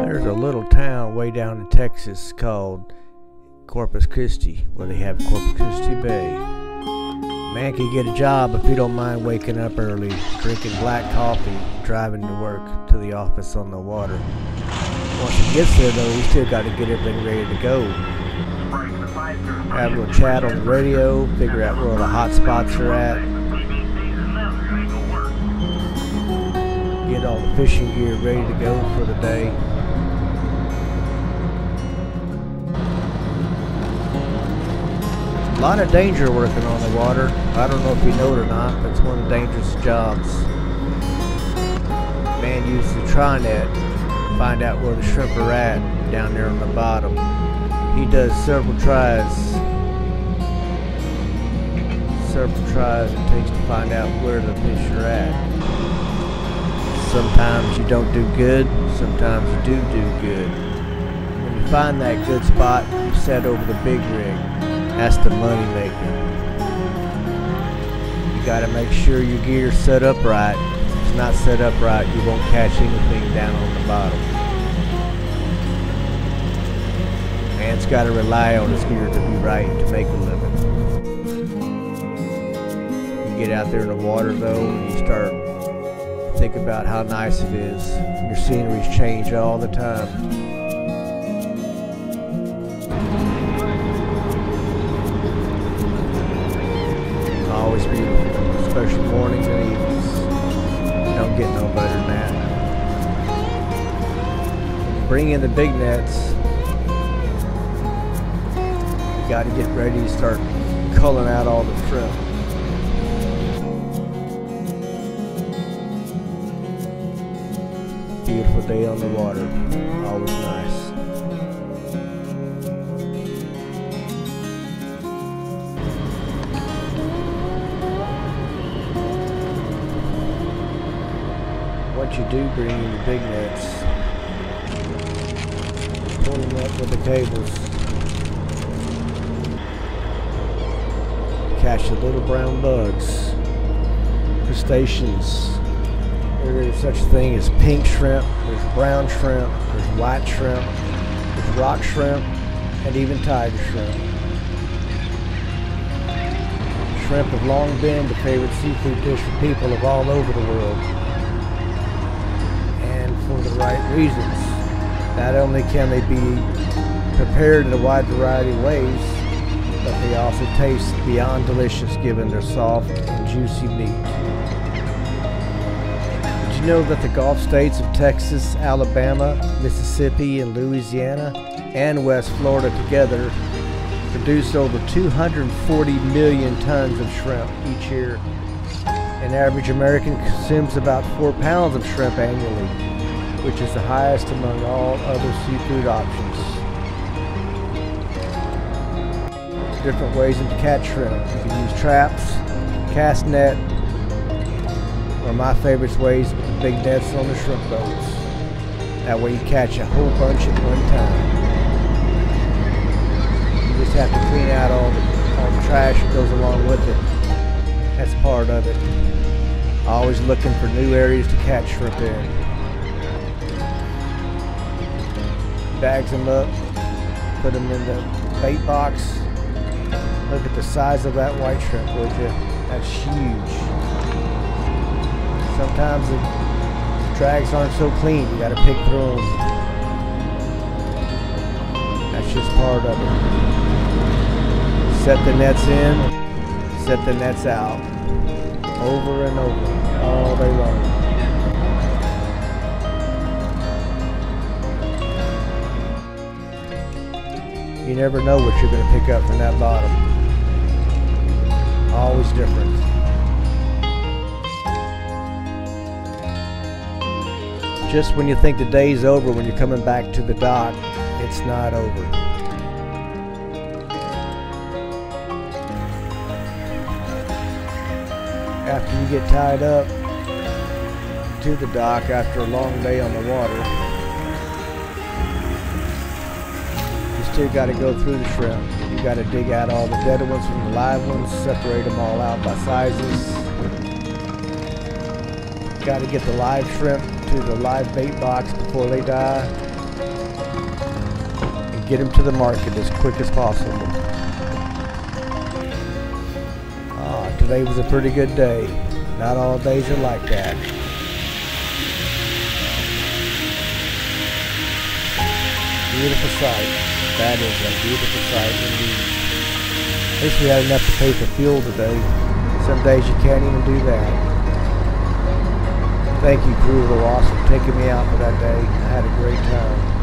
There's a little town way down in Texas called Corpus Christi, where they have Corpus Christi Bay. Man can get a job if he don't mind waking up early, drinking black coffee, driving to work to the office on the water. Once he gets there though, he still got to get everything ready to go. Have a little chat on the radio, figure out where all the hot spots are at. Get all the fishing gear ready to go for the day. A lot of danger working on the water. I don't know if you know it or not, but it's one of the dangerous jobs. Man uses the tri-net to find out where the shrimp are at down there on the bottom. He does several tries it takes to find out where the fish are at. Sometimes you don't do good, sometimes you do good. When you find that good spot, you set over the big rig. That's the money maker. You gotta make sure your gear's set up right. If it's not set up right, you won't catch anything down on the bottom. Man's gotta rely on his gear to be right to make a living. You get out there in the water though, and you start think about how nice it is. Your sceneries change all the time. Always beautiful, especially mornings and evenings. Don't get no better than that. Bring in the big nets. You got to get ready to start culling out all the shrimp. Beautiful day on the water, always nice. What you do, bring in your big nets, pull them up with the cables, catch the little brown bugs, crustaceans. There is such a thing as pink shrimp, there's brown shrimp, there's white shrimp, there's rock shrimp, and even tiger shrimp. Shrimp have long been the favorite seafood dish for people of all over the world. For the right reasons. Not only can they be prepared in a wide variety of ways, but they also taste beyond delicious given their soft and juicy meat. Did you know that the Gulf states of Texas, Alabama, Mississippi, and Louisiana, and West Florida together produce over 240 million tons of shrimp each year? An average American consumes about 4 pounds of shrimp annually, which is the highest among all other seafood options. Different ways to catch shrimp. You can use traps, cast net, or my favorite ways with the big nets on the shrimp boats. That way you catch a whole bunch at one time. You just have to clean out all the trash that goes along with it. That's part of it. Always looking for new areas to catch shrimp in. Bags them up, put them in the bait box. Look at the size of that white shrimp, would you? That's huge. Sometimes the drags aren't so clean, you gotta pick through them. That's just part of it. Set the nets in, set the nets out. Over and over, all day long. You never know what you're going to pick up from that bottom. Always different. Just when you think the day's over, when you're coming back to the dock, it's not over. After you get tied up to the dock after a long day on the water, you got to go through the shrimp. You got to dig out all the dead ones from the live ones, separate them all out by sizes. Got to get the live shrimp to the live bait box before they die. get them to the market as quick as possible. Today was a pretty good day. Not all days are like that. Beautiful sight. That is a beautiful sight indeed. At least we had enough to pay for fuel today. Some days you can't even do that. Thank you, crew of the Wasp, for taking me out for that day. I had a great time.